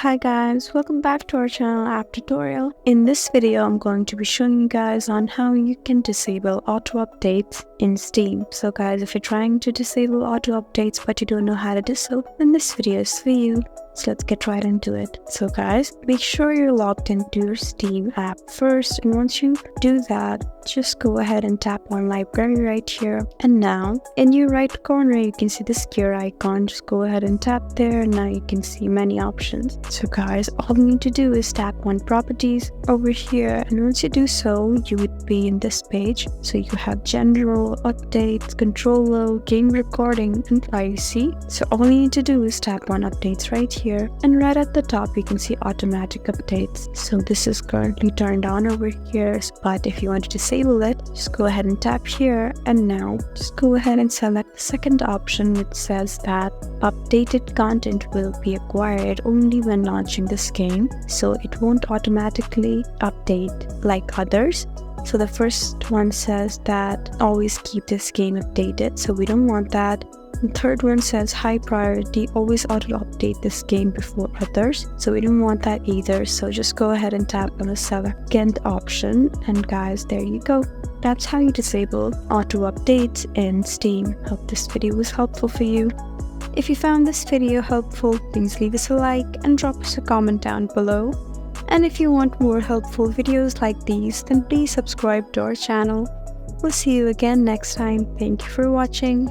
Hi guys, welcome back to our channel app tutorial. In this video, I'm going to be showing you guys on how you can disable auto updates in Steam. So guys, if you're trying to disable auto updates but you don't know how to do so, then this video is for you. So let's get right into it. So guys, make sure you're logged into your Steam app first, and once you do that, just go ahead and tap on library right here. And now in your right corner you can see this gear icon. Just go ahead and tap there, and now you can see many options. So guys, all you need to do is tap on properties over here, and once you do so, you would be in this page. So you have general, updates, controller, game recording, and privacy. So all you need to do is tap on updates right here, and right at the top you can see automatic updates. So this is currently turned on over here, but if you want to disable it, just go ahead and tap here, and now just go ahead and select the second option, which says that updated content will be acquired only when launching this game, so it won't automatically update like others. So the first one says that always keep this game updated, so we don't want that. The third one says high priority, always auto update this game before others, so we don't want that either. So just go ahead and tap on the second option, and guys, there you go. That's how you disable auto updates in Steam. Hope this video was helpful for you. If you found this video helpful, please leave us a like and drop us a comment down below. And if you want more helpful videos like these, then please subscribe to our channel. We'll see you again next time. Thank you for watching.